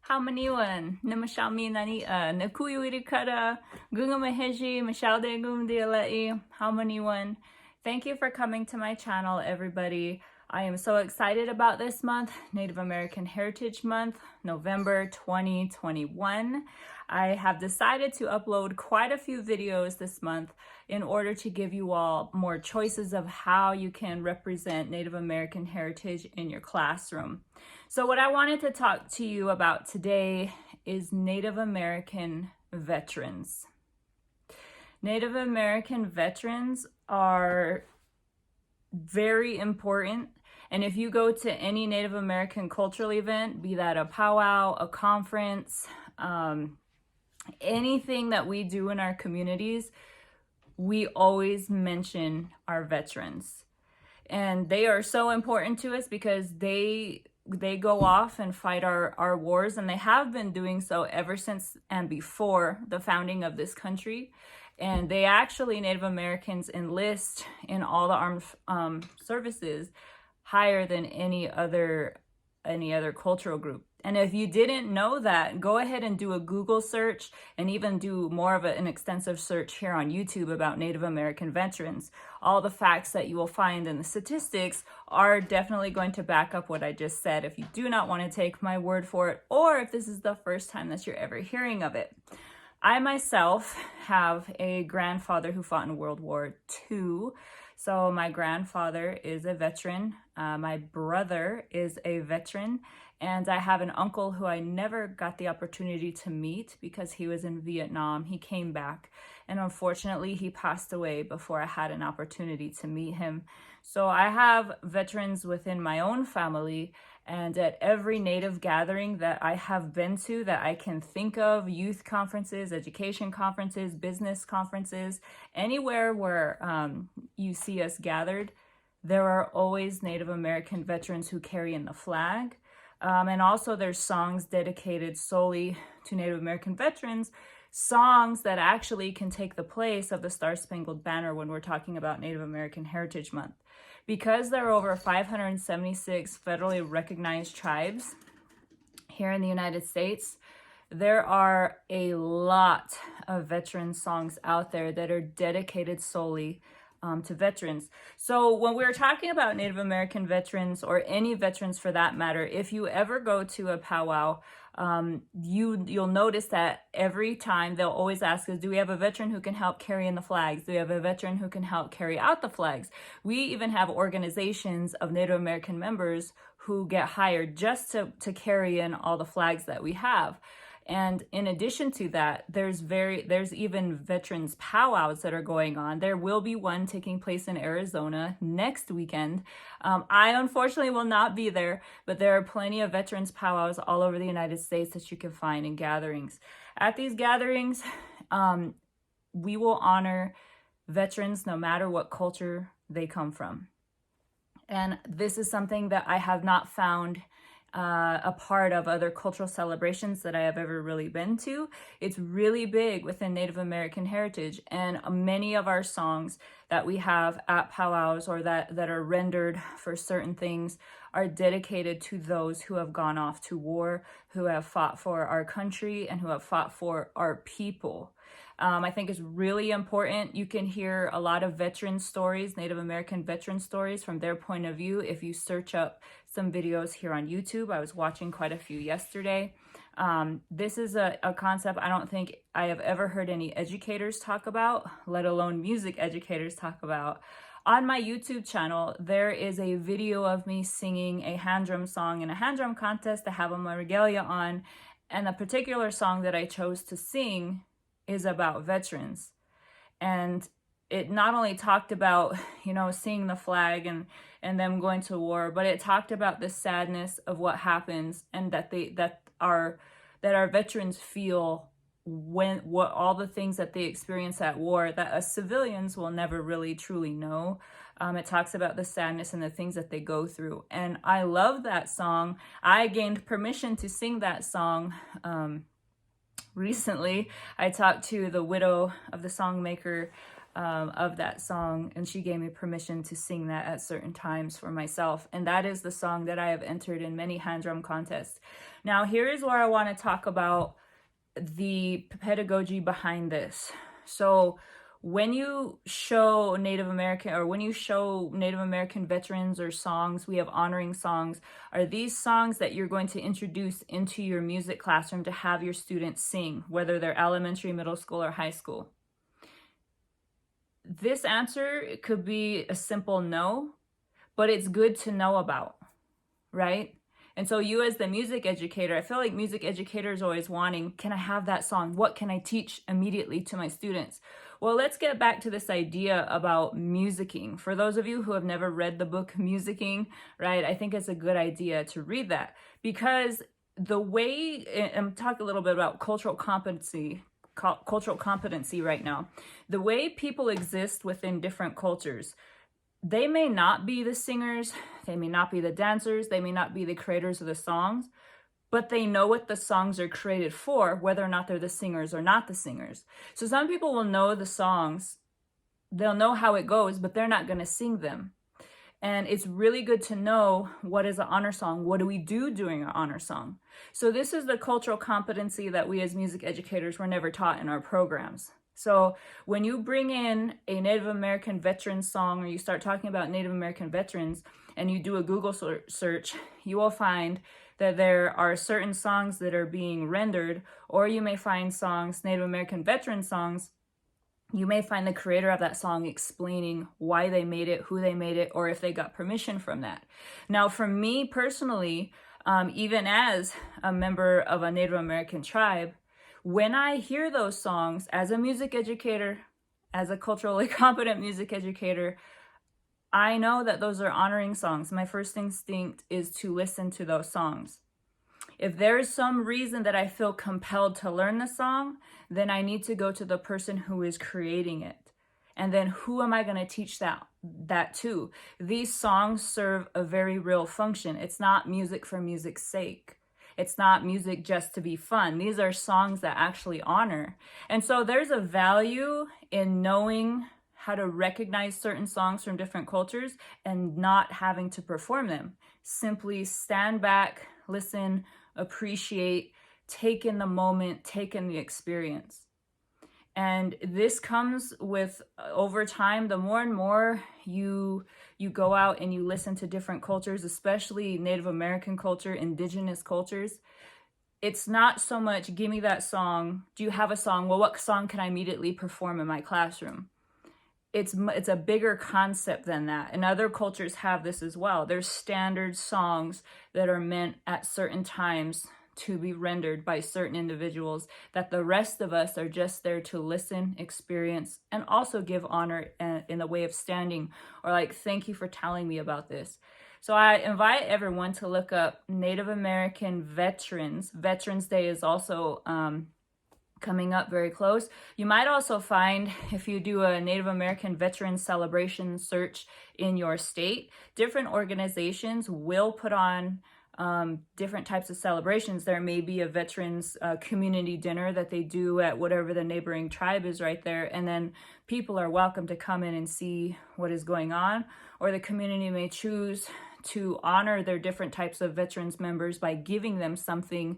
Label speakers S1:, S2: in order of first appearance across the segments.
S1: Hamaniwan, Namashami Nani, Nakuyuirikara, Gungamaheji, Mashalde Gumdialai, Hamaniwan. Thank you for coming to my channel, everybody. I am so excited about this month, Native American Heritage Month, November 2021. I have decided to upload quite a few videos this month in order to give you all more choices of how you can represent Native American heritage in your classroom. So what I wanted to talk to you about today is Native American veterans. Native American veterans are very important. And if you go to any Native American cultural event, be that a powwow, a conference, anything that we do in our communities, we always mention our veterans. And they are so important to us because they go off and fight our wars, and they have been doing so ever since and before the founding of this country. And they actually, Native Americans, enlist in all the armed services higher than any other cultural group. And if you didn't know that, go ahead and do a Google search and even do more of an extensive search here on YouTube about Native American veterans. All the facts that you will find in the statistics are definitely going to back up what I just said if you do not want to take my word for it, or if this is the first time that you're ever hearing of it. I myself have a grandfather who fought in World War II. So my grandfather is a veteran. My brother is a veteran. And I have an uncle who I never got the opportunity to meet because he was in Vietnam. He came back, and unfortunately he passed away before I had an opportunity to meet him. So I have veterans within my own family, and at every Native gathering that I have been to that I can think of, youth conferences, education conferences, business conferences, anywhere where you see us gathered, there are always Native American veterans who carry in the flag. And also there's songs dedicated solely to Native American veterans, songs that actually can take the place of the Star-Spangled Banner when we're talking about Native American Heritage Month. Because there are over 576 federally recognized tribes here in the United States, there are a lot of veteran songs out there that are dedicated solely to veterans. So when we're talking about Native American veterans, or any veterans for that matter, if you ever go to a powwow, you'll notice that every time they'll always ask us, do we have a veteran who can help carry in the flags? Do we have a veteran who can help carry out the flags? We even have organizations of Native American members who get hired just to carry in all the flags that we have. And in addition to that, there's even veterans powwows that are going on. There will be one taking place in Arizona next weekend. I unfortunately will not be there, but there are plenty of veterans powwows all over the United States that you can find in gatherings. At these gatherings, we will honor veterans no matter what culture they come from. And this is something that I have not found a part of other cultural celebrations that I have ever really been to. It's really big within Native American heritage, and many of our songs that we have at powwows or that are rendered for certain things are dedicated to those who have gone off to war, who have fought for our country, and who have fought for our people. I think it's really important. You can hear a lot of veteran stories, Native American veteran stories from their point of view if you search up some videos here on YouTube. I was watching quite a few yesterday. This is a concept I don't think I have ever heard any educators talk about, let alone music educators talk about. On my YouTube channel, there is a video of me singing a hand drum song in a hand drum contest I have on my regalia on, and the particular song that I chose to sing is about veterans. And it not only talked about, seeing the flag and them going to war, but it talked about the sadness of what happens, and that our veterans feel what all the things that they experience at war that us civilians will never really truly know. It talks about the sadness and the things that they go through. And I love that song. I gained permission to sing that song recently. I talked to the widow of the songmaker of that song, and she gave me permission to sing that at certain times for myself. And that is the song that I have entered in many hand drum contests. Now, here is where I want to talk about the pedagogy behind this. So when you show Native American, or when you show Native American veterans or songs, we have honoring songs, are these songs that you're going to introduce into your music classroom to have your students sing, whether they're elementary, middle school, or high school? This answer could be a simple no, but it's good to know about, right? And so you as the music educator, I feel like music educators are always wanting, can I have that song? What can I teach immediately to my students? Well, let's get back to this idea about musicking. For those of you who have never read the book Musicking, right, I think it's a good idea to read that, because the way, and talk a little bit about cultural competency right now. The way people exist within different cultures, they may not be the singers, they may not be the dancers, they may not be the creators of the songs, but they know what the songs are created for, whether or not they're the singers or not the singers. So some people will know the songs, they'll know how it goes, but they're not going to sing them. And it's really good to know, what is an honor song? What do we do during an honor song? So this is the cultural competency that we as music educators were never taught in our programs. So when you bring in a Native American veteran song, or you start talking about Native American veterans, and you do a Google search, you will find that there are certain songs that are being rendered, or you may find songs, Native American veteran songs, you may find the creator of that song explaining why they made it, who they made it, or if they got permission from that. Now, for me personally, even as a member of a Native American tribe, when I hear those songs as a music educator, as a culturally competent music educator, I know that those are honoring songs. My first instinct is to listen to those songs. If there is some reason that I feel compelled to learn the song, then I need to go to the person who is creating it. And then who am I going to teach that to? These songs serve a very real function. It's not music for music's sake. It's not music just to be fun. These are songs that actually honor. And so there's a value in knowing how to recognize certain songs from different cultures and not having to perform them. Simply stand back, listen, appreciate, take in the moment, take in the experience. And this comes with, over time, the more and more you go out and you listen to different cultures, especially Native American culture, indigenous cultures. It's not so much, give me that song. Do you have a song? Well, what song can I immediately perform in my classroom? It's a bigger concept than that. And other cultures have this as well. There's standard songs that are meant at certain times to be rendered by certain individuals that the rest of us are just there to listen, experience, and also give honor in the way of standing, or like, thank you for telling me about this. So I invite everyone to look up Native American veterans. Veterans Day is also coming up very close. You might also find, if you do a Native American Veterans Celebration search in your state, different organizations will put on different types of celebrations. There may be a veterans community dinner that they do at whatever the neighboring tribe is right there, and then people are welcome to come in and see what is going on. Or the community may choose to honor their different types of veterans members by giving them something,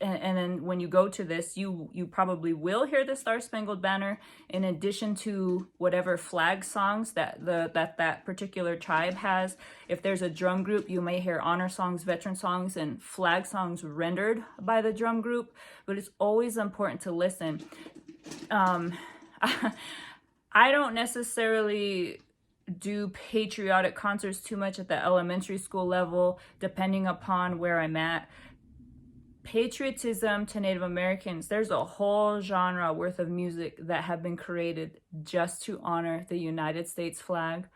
S1: and then when you go to this, you probably will hear the Star Spangled Banner in addition to whatever flag songs that particular tribe has. If there's a drum group, you may hear honor songs, veteran songs, and flag songs rendered by the drum group. But it's always important to listen. I don't necessarily do patriotic concerts too much at the elementary school level, depending upon where I'm at. Patriotism to Native Americans, there's a whole genre worth of music that have been created just to honor the United States flag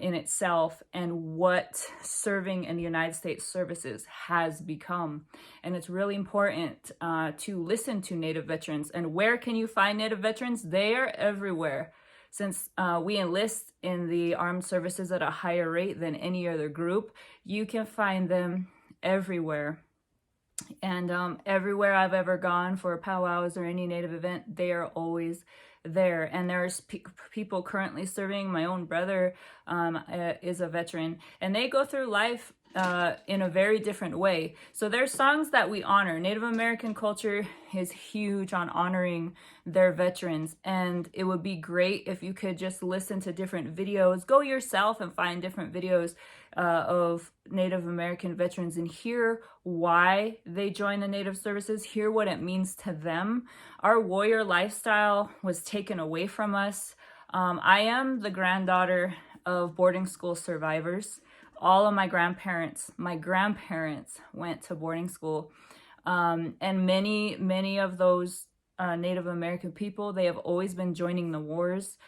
S1: in itself, and what serving in the United States services has become. And it's really important to listen to Native veterans. And where can you find Native veterans? They are everywhere. Since we enlist in the armed services at a higher rate than any other group, you can find them everywhere. And everywhere I've ever gone for powwows or any Native event, they are always there. And there's people currently serving. My own brother is a veteran, and they go through life in a very different way. So there's songs that we honor. Native American culture is huge on honoring their veterans, and it would be great if you could just listen to different videos. Go yourself and find different videos of Native American veterans and hear why they join the Native services, hear what it means to them. Our warrior lifestyle was taken away from us. I am the granddaughter of boarding school survivors. All of my grandparents went to boarding school. And many of those Native American people, they have always been joining the wars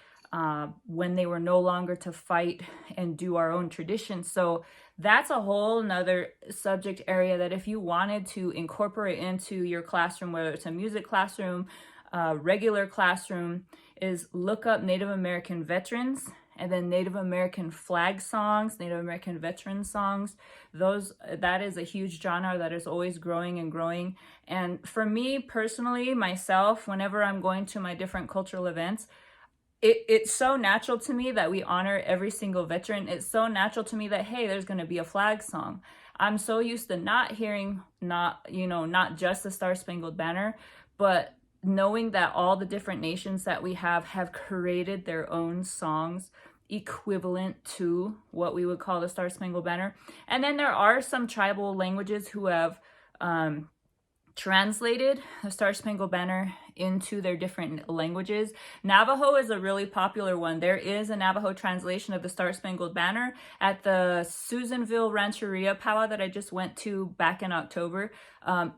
S1: when they were no longer to fight and do our own traditions. So that's a whole nother subject area that if you wanted to incorporate into your classroom, whether it's a music classroom, regular classroom, is look up Native American veterans and then Native American flag songs, Native American veteran songs. That is a huge genre that is always growing and growing. And for me personally, myself, whenever I'm going to my different cultural events, it's so natural to me that we honor every single veteran. It's so natural to me that, hey, there's going to be a flag song. I'm so used to not hearing, not just the Star Spangled Banner, but knowing that all the different nations that we have created their own songs equivalent to what we would call the Star Spangled Banner. And then there are some tribal languages who have translated the Star Spangled Banner into their different languages. Navajo is a really popular one. There is a Navajo translation of the Star Spangled Banner at the Susanville Rancheria powwow that I just went to back in October.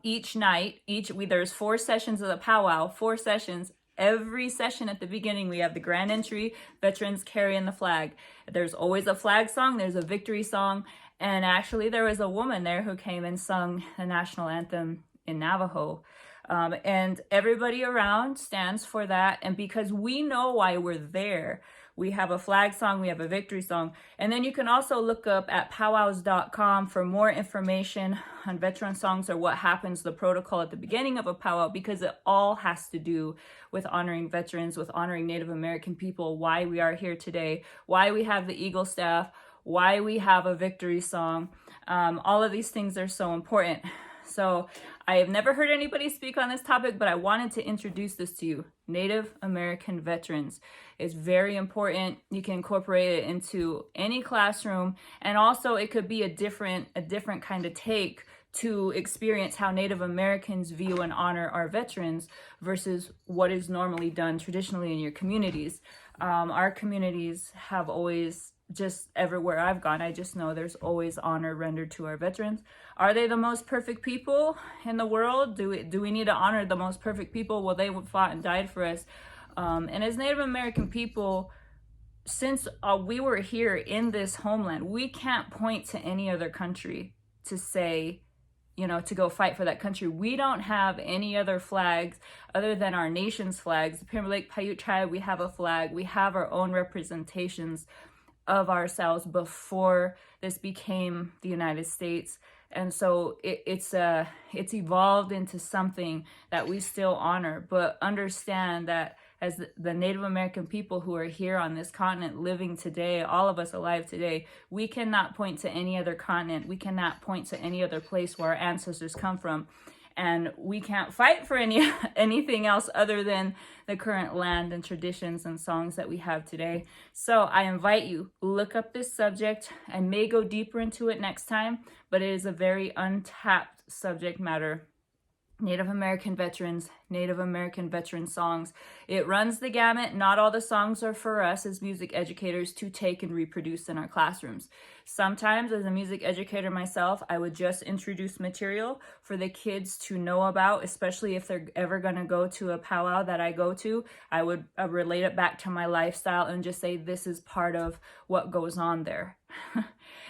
S1: Each night, there's 4 sessions of the powwow, 4 sessions. Every session at the beginning, we have the grand entry, veterans carrying the flag. There's always a flag song, there's a victory song, and actually there was a woman there who came and sung the national anthem in Navajo. And everybody around stands for that. And because we know why we're there, we have a flag song, we have a victory song. And then you can also look up at powwows.com for more information on veteran songs or what happens, the protocol at the beginning of a powwow, because it all has to do with honoring veterans, with honoring Native American people, why we are here today, why we have the Eagle Staff, why we have a victory song. All of these things are so important. So I have never heard anybody speak on this topic, but I wanted to introduce this to you. Native American veterans is very important. You can incorporate it into any classroom, and also it could be a different kind of take to experience how Native Americans view and honor our veterans versus what is normally done traditionally in your communities. Our communities have always, just everywhere I've gone, I just know there's always honor rendered to our veterans. Are they the most perfect people in the world? Do we need to honor the most perfect people? Well, they fought and died for us. And as Native American people, since we were here in this homeland, we can't point to any other country to say, to go fight for that country. We don't have any other flags other than our nation's flags. The Pyramid Lake Paiute tribe, we have a flag. We have our own representations of ourselves before this became the United States. And so it's evolved into something that we still honor, but understand that as the Native American people who are here on this continent living today, all of us alive today, we cannot point to any other continent. We cannot point to any other place where our ancestors come from. And we can't fight for anything else other than the current land and traditions and songs that we have today. So I invite you, look up this subject. I may go deeper into it next time, but it is a very untapped subject matter. Native American veterans, Native American veteran songs. It runs the gamut. Not all the songs are for us as music educators to take and reproduce in our classrooms. Sometimes as a music educator myself, I would just introduce material for the kids to know about, especially if they're ever going to go to a powwow that I go to. I would relate it back to my lifestyle and just say, this is part of what goes on there.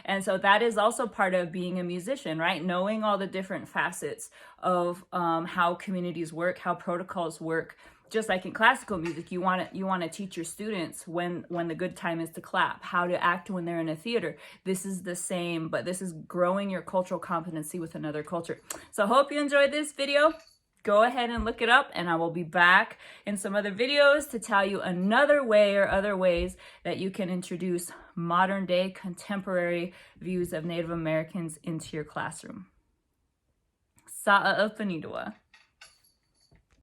S1: And so that is also part of being a musician, right? Knowing all the different facets of how communities work, how protocols work, just like in classical music, you want to teach your students when the good time is to clap, how to act when they're in a theater. This is the same, but this is growing your cultural competency with another culture. So I hope you enjoyed this video. Go ahead and look it up, and I will be back in some other videos to tell you another way or other ways that you can introduce modern day contemporary views of Native Americans into your classroom. Sa'a Upanidawa.